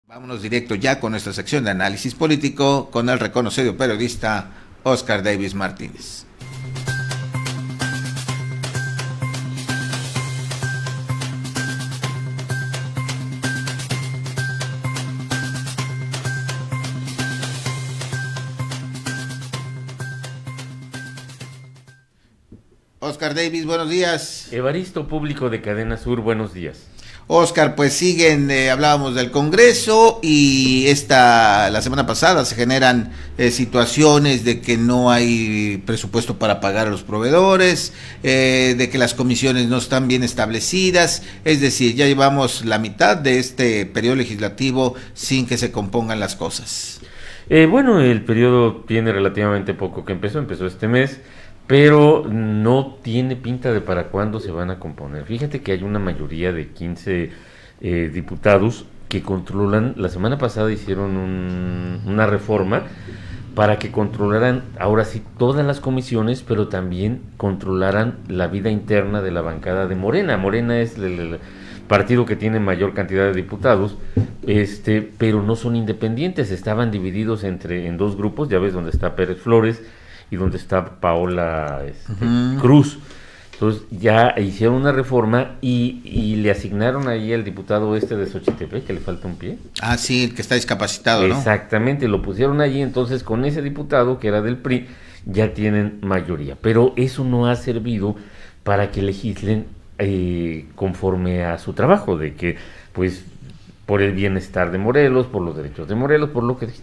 Vámonos directo ya con nuestra sección de análisis político con el reconocido periodista Óscar Davis Martínez. Óscar Davis, buenos días. Evaristo, público de Cadena Sur, buenos días. Óscar, pues siguen, hablábamos del Congreso y la semana pasada se generan situaciones de que no hay presupuesto para pagar a los proveedores, de que las comisiones no están bien establecidas, es decir, ya llevamos la mitad de este periodo legislativo sin que se compongan las cosas. Bueno, el periodo tiene relativamente poco que empezó este mes, pero no tiene pinta de para cuándo se van a componer. Fíjate que hay una mayoría de 15 diputados que controlan. La semana pasada hicieron una reforma para que controlaran ahora sí todas las comisiones, pero también controlaran la vida interna de la bancada de Morena. Morena es el partido que tiene mayor cantidad de diputados, pero no son independientes, estaban divididos en dos grupos, ya ves donde está Pérez Flores y donde está Paola Cruz. Entonces ya hicieron una reforma y le asignaron ahí al diputado de Xochitepec, que le falta un pie. Ah, sí, el que está discapacitado, ¿no? Exactamente, lo pusieron allí, entonces con ese diputado, que era del PRI, ya tienen mayoría. Pero eso no ha servido para que legislen conforme a su trabajo, de que, pues, por el bienestar de Morelos, por los derechos de Morelos,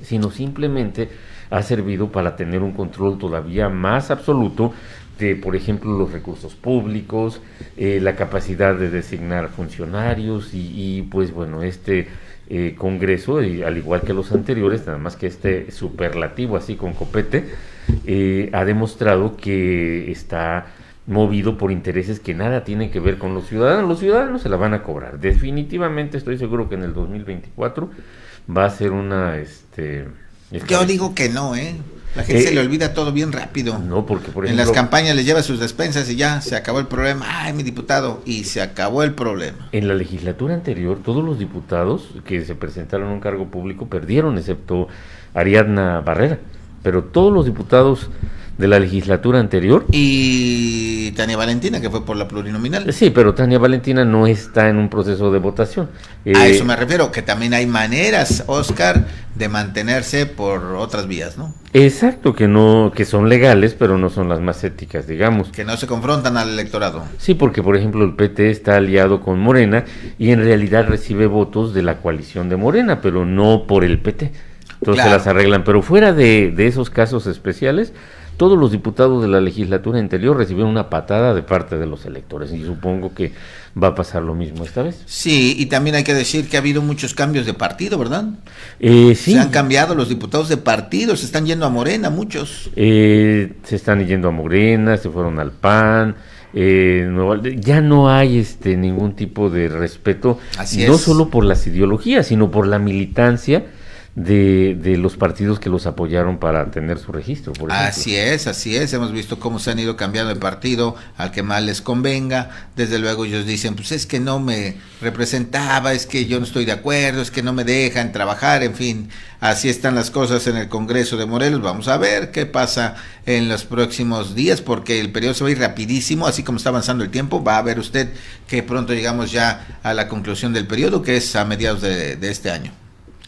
sino simplemente ha servido para tener un control todavía más absoluto de, por ejemplo, los recursos públicos, la capacidad de designar funcionarios y pues bueno, Congreso, al igual que los anteriores, nada más que superlativo así con copete, ha demostrado que está movido por intereses que nada tienen que ver con los ciudadanos. Los ciudadanos se la van a cobrar. Definitivamente estoy seguro que en el 2024 va a ser Yo digo que no, La gente se le olvida todo bien rápido. No, porque por ejemplo, en las campañas les lleva sus despensas y ya se acabó el problema. Ay, mi diputado, y se acabó el problema. En la legislatura anterior, todos los diputados que se presentaron a un cargo público perdieron, excepto Ariadna Barrera. Pero todos los diputados de la legislatura anterior. Y Tania Valentina, que fue por la plurinominal. Sí, pero Tania Valentina no está en un proceso de votación. A eso me refiero, que también hay maneras, Óscar, de mantenerse por otras vías, ¿no? Exacto, que son legales, pero no son las más éticas, digamos. Que no se confrontan al electorado. Sí, porque por ejemplo el PT está aliado con Morena y en realidad recibe votos de la coalición de Morena, pero no por el PT. Entonces claro, se las arreglan, pero fuera de esos casos especiales, todos los diputados de la legislatura anterior recibieron una patada de parte de los electores y supongo que va a pasar lo mismo esta vez. Sí, y también hay que decir que ha habido muchos cambios de partido, ¿verdad? Sí. Se han cambiado los diputados de partido, se están yendo a Morena muchos. Se están yendo a Morena, se fueron al PAN. Ya no hay ningún tipo de respeto, no solo por las ideologías, sino por la militancia de los partidos que los apoyaron para tener su registro, por ejemplo. Así es, hemos visto cómo se han ido cambiando de partido al que más les convenga. Desde luego ellos dicen, pues es que no me representaba, es que yo no estoy de acuerdo, es que no me dejan trabajar, en fin, así están las cosas en el Congreso de Morelos. Vamos a ver qué pasa en los próximos días, porque el periodo se va a ir rapidísimo, así como está avanzando el tiempo. Va a ver usted que pronto llegamos ya a la conclusión del periodo, que es a mediados de este año.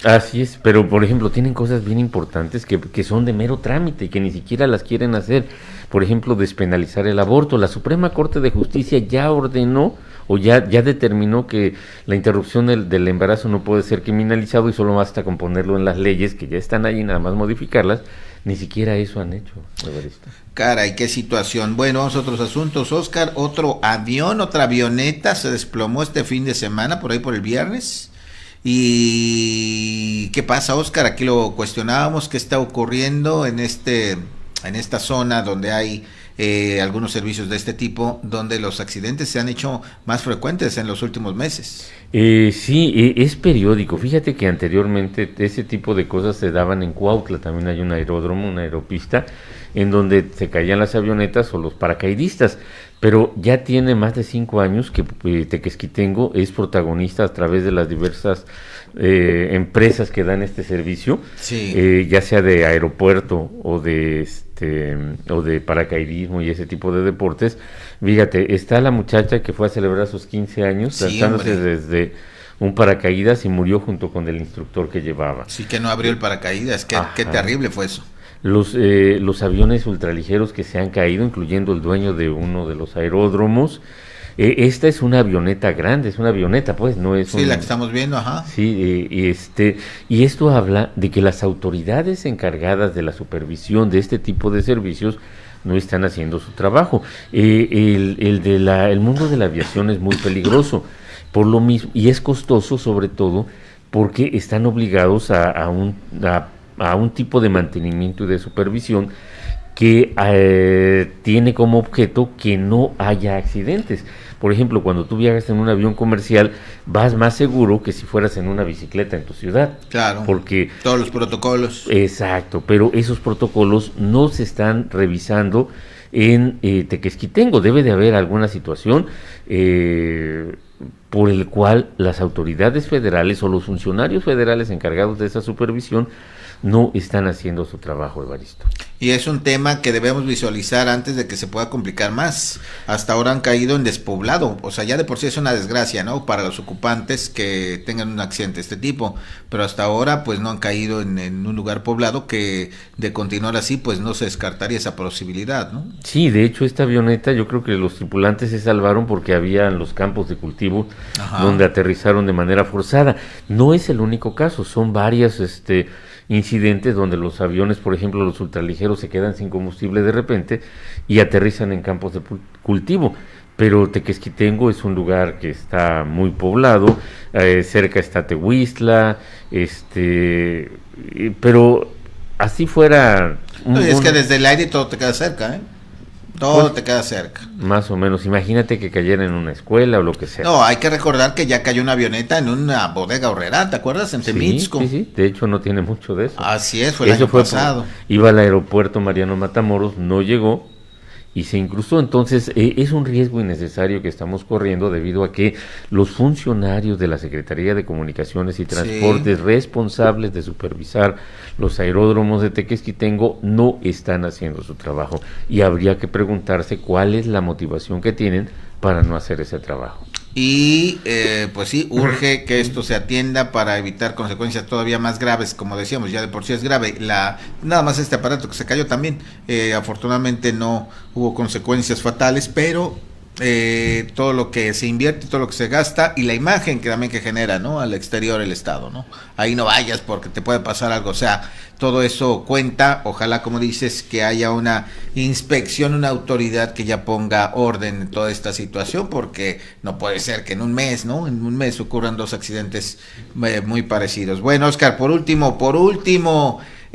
Así es, pero por ejemplo tienen cosas bien importantes que son de mero trámite y que ni siquiera las quieren hacer. Por ejemplo, despenalizar el aborto. La Suprema Corte de Justicia ya ordenó o ya determinó que la interrupción del embarazo no puede ser criminalizado y solo basta con ponerlo en las leyes que ya están ahí, nada más modificarlas. Ni siquiera eso han hecho, Evaristo. Caray, qué situación. Bueno, vamos a otros asuntos, Óscar. Otra avioneta se desplomó este fin de semana, por ahí por el viernes. ¿Y qué pasa, Óscar? Aquí lo cuestionábamos, ¿qué está ocurriendo en esta zona donde hay algunos servicios de este tipo, donde los accidentes se han hecho más frecuentes en los últimos meses? Sí, es periódico. Fíjate que anteriormente ese tipo de cosas se daban en Cuautla, también hay un aeródromo, una aeropista, en donde se caían las avionetas o los paracaidistas, pero ya tiene más de 5 años que Tequesquitengo es protagonista a través de las diversas empresas que dan este servicio, Sí. ya sea de aeropuerto o de paracaidismo y ese tipo de deportes. Fíjate, está la muchacha que fue a celebrar sus 15 años, Sí, lanzándose hombre. desde un paracaídas y murió junto con el instructor que llevaba. Sí que no abrió el paracaídas, qué Ajá. terrible fue eso. Los aviones ultraligeros que se han caído, incluyendo el dueño de uno de los aeródromos. Esta es una avioneta grande, es una avioneta, pues, no es Sí, un... la que estamos viendo, ajá. Sí, y esto habla de que las autoridades encargadas de la supervisión de este tipo de servicios no están haciendo su trabajo. El mundo de la aviación es muy peligroso, por lo mismo, y es costoso sobre todo porque están obligados a un tipo de mantenimiento y de supervisión que tiene como objeto que no haya accidentes. Por ejemplo, cuando tú viajas en un avión comercial, vas más seguro que si fueras en una bicicleta en tu ciudad. Claro. Porque, todos los protocolos. exacto, pero esos protocolos no se están revisando en Tequesquitengo. Debe de haber alguna situación por el cual las autoridades federales o los funcionarios federales encargados de esa supervisión no están haciendo su trabajo, Evaristo. Y es un tema que debemos visualizar antes de que se pueda complicar más. Hasta ahora han caído en despoblado, o sea, ya de por sí es una desgracia, ¿no? Para los ocupantes que tengan un accidente de este tipo, pero hasta ahora pues no han caído en un lugar poblado que de continuar así pues no se descartaría esa posibilidad, ¿no? Sí, de hecho esta avioneta yo creo que los tripulantes se salvaron porque había los campos de cultivo. Ajá. Donde aterrizaron de manera forzada. No es el único caso, son varias incidentes donde los aviones, por ejemplo, los ultraligeros se quedan sin combustible de repente y aterrizan en campos de cultivo. Pero Tequesquitengo es un lugar que está muy poblado, cerca está Tehuistla, pero así fuera... No, y es que desde el aire todo te queda cerca, ¿eh? Todo pues, te queda cerca. Más o menos. Imagínate que cayera en una escuela o lo que sea. No, hay que recordar que ya cayó una avioneta en una bodega horrera, ¿te acuerdas? En Temixco. Sí, sí. De hecho, no tiene mucho de eso. Así es, fue el año pasado. Iba al aeropuerto Mariano Matamoros, no llegó y se incrustó. Entonces, es un riesgo innecesario que estamos corriendo debido a que los funcionarios de la Secretaría de Comunicaciones y Transportes, responsables de supervisar los aeródromos de Tequesquitengo, no están haciendo su trabajo. Y habría que preguntarse cuál es la motivación que tienen para no hacer ese trabajo. Y pues sí, urge que esto se atienda para evitar consecuencias todavía más graves, como decíamos, ya de por sí es grave. Nada más este aparato que se cayó también, afortunadamente no hubo consecuencias fatales, pero todo lo que se invierte, todo lo que se gasta y la imagen que también que genera, ¿no? Al exterior el Estado, ¿no? Ahí no vayas porque te puede pasar algo, o sea, todo eso cuenta. Ojalá, como dices, que haya una inspección, una autoridad que ya ponga orden en toda esta situación, porque no puede ser que en un mes, ¿no? En un mes ocurran dos accidentes muy parecidos. Bueno, Oscar, por último,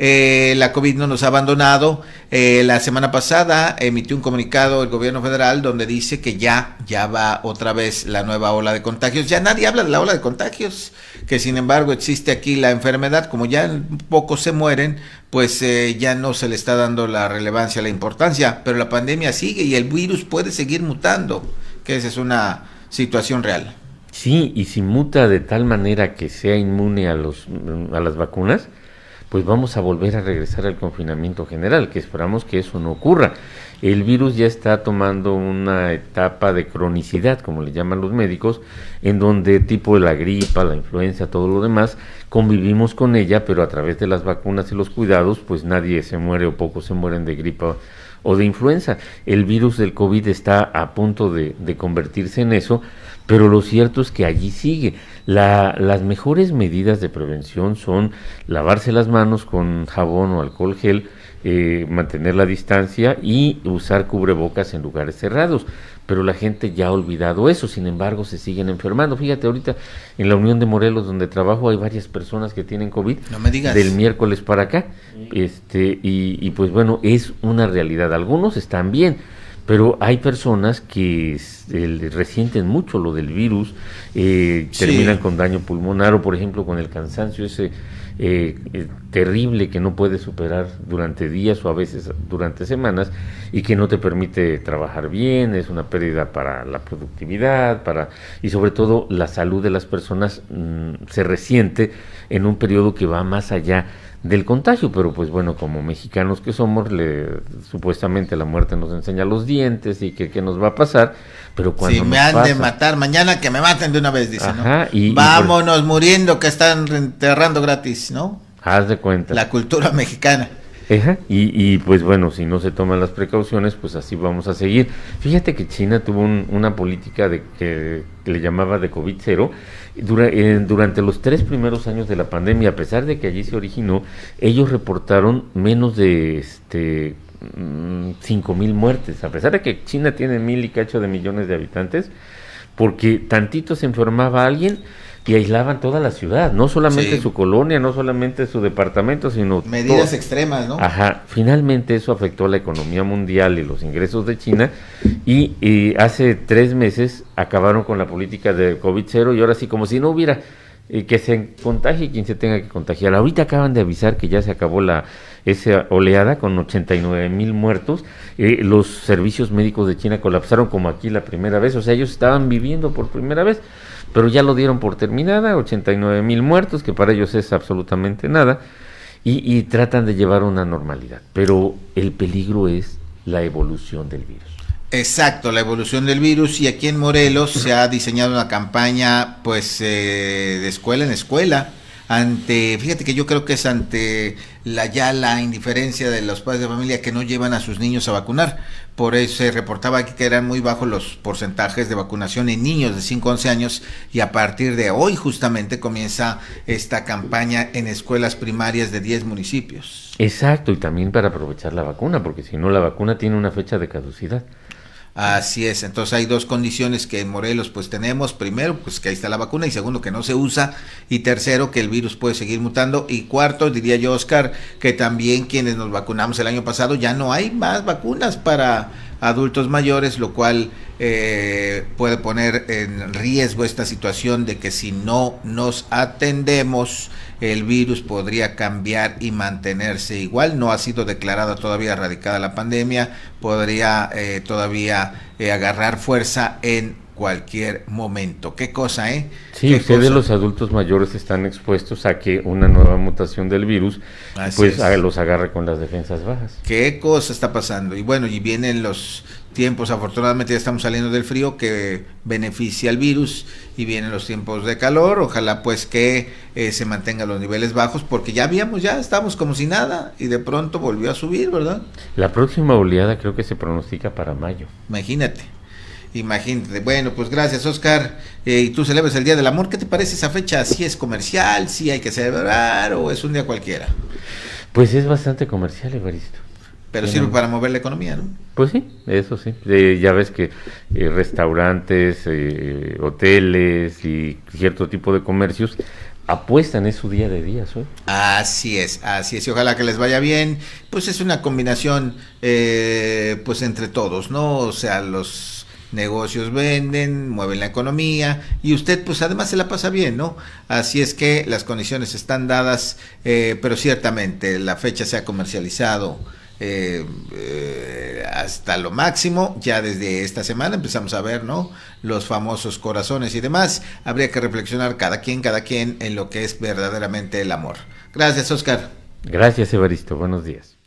la COVID no nos ha abandonado. La semana pasada emitió un comunicado el gobierno federal donde dice que ya va otra vez la nueva ola de contagios. Ya nadie habla de la ola de contagios, que sin embargo existe aquí la enfermedad. Como ya pocos se mueren, pues ya no se le está dando la relevancia, la importancia, pero la pandemia sigue y el virus puede seguir mutando, que esa es una situación real. Sí, y si muta de tal manera que sea inmune a las vacunas, pues vamos a volver a regresar al confinamiento general, que esperamos que eso no ocurra. El virus ya está tomando una etapa de cronicidad, como le llaman los médicos, en donde tipo de la gripa, la influenza, todo lo demás, convivimos con ella, pero a través de las vacunas y los cuidados, pues nadie se muere o pocos se mueren de gripa o de influenza. El virus del COVID está a punto de convertirse en eso, pero lo cierto es que allí sigue. Las mejores medidas de prevención son lavarse las manos con jabón o alcohol gel, mantener la distancia y usar cubrebocas en lugares cerrados. Pero la gente ya ha olvidado eso, sin embargo se siguen enfermando. Fíjate, ahorita en la Unión de Morelos, donde trabajo, hay varias personas que tienen COVID. No me digas. Del miércoles para acá. Y pues bueno, es una realidad. Algunos están bien, pero hay personas que resienten mucho lo del virus, terminan con daño pulmonar o por ejemplo con el cansancio ese terrible que no puedes superar durante días o a veces durante semanas y que no te permite trabajar bien, es una pérdida para la productividad, y sobre todo la salud de las personas se resiente en un periodo que va más allá del contagio, pero pues bueno, como mexicanos que somos, supuestamente la muerte nos enseña los dientes y que qué nos va a pasar, pero cuando si me han de matar mañana, que me maten de una vez, dicen, ¿no? Vámonos muriendo, que están enterrando gratis, ¿no? Haz de cuenta. La cultura mexicana. Y pues bueno, si no se toman las precauciones, pues así vamos a seguir. Fíjate que China tuvo una política que le llamaba de COVID-0 durante los 3 primeros años de la pandemia. A pesar de que allí se originó, ellos reportaron menos de 5,000 muertes, a pesar de que China tiene 1,000 y cacho de millones de habitantes, porque tantito se enfermaba alguien y aislaban toda la ciudad, no solamente su colonia, no solamente su departamento, sino medidas extremas, ¿no? Finalmente eso afectó a la economía mundial y los ingresos de China y hace 3 meses acabaron con la política de COVID-0 y ahora sí, como si no hubiera que se contagie quien se tenga que contagiar. Ahorita acaban de avisar que ya se acabó esa oleada con 89,000 muertos. Los servicios médicos de China colapsaron como aquí la primera vez, o sea, ellos estaban viviendo por primera vez, pero ya lo dieron por terminada, 89,000 muertos, que para ellos es absolutamente nada, y tratan de llevar una normalidad. Pero el peligro es la evolución del virus. Exacto, la evolución del virus, y aquí en Morelos se ha diseñado una campaña pues de escuela en escuela, fíjate que yo creo que es ante la indiferencia de los padres de familia que no llevan a sus niños a vacunar. Por eso se reportaba aquí que eran muy bajos los porcentajes de vacunación en niños de 5 a 11 años, y a partir de hoy justamente comienza esta campaña en escuelas primarias de 10 municipios. Exacto, y también para aprovechar la vacuna, porque si no la vacuna tiene una fecha de caducidad. Así es, entonces hay 2 condiciones que en Morelos pues tenemos: primero, pues que ahí está la vacuna, y segundo, que no se usa, y tercero, que el virus puede seguir mutando, y cuarto, diría yo, Oscar, que también quienes nos vacunamos el año pasado ya no hay más vacunas para adultos mayores, lo cual puede poner en riesgo esta situación de que si no nos atendemos, el virus podría cambiar y mantenerse igual. No ha sido declarada todavía erradicada la pandemia, podría todavía agarrar fuerza en cualquier momento. Qué cosa, ¿eh? Sí, ¿Qué ustedes cosa? Los adultos mayores están expuestos a que una nueva mutación del virus los agarre con las defensas bajas. ¿Qué cosa está pasando? Y bueno, y vienen los tiempos, afortunadamente ya estamos saliendo del frío que beneficia al virus, y vienen los tiempos de calor. Ojalá pues que se mantengan los niveles bajos, porque ya estamos como si nada y de pronto volvió a subir, ¿verdad? La próxima oleada creo que se pronostica para mayo. Imagínate. Bueno, pues gracias, Oscar. Y tú celebras el Día del Amor. ¿Qué te parece esa fecha? ¿Sí es comercial? ¿Sí hay que celebrar? ¿O es un día cualquiera? Pues es bastante comercial, Evaristo. Pero sirve para mover la economía, ¿no? Pues sí, eso sí. Ya ves que restaurantes, hoteles y cierto tipo de comercios apuestan, es su día de días hoy. Así es, y ojalá que les vaya bien. Pues es una combinación pues entre todos, ¿no? O sea, los negocios venden, mueven la economía, y usted pues además se la pasa bien, ¿no? Así es que las condiciones están dadas, pero ciertamente la fecha se ha comercializado hasta lo máximo. Ya desde esta semana empezamos a ver, ¿no?, los famosos corazones y demás. Habría que reflexionar cada quien en lo que es verdaderamente el amor. Gracias, Oscar. Gracias, Evaristo. Buenos días.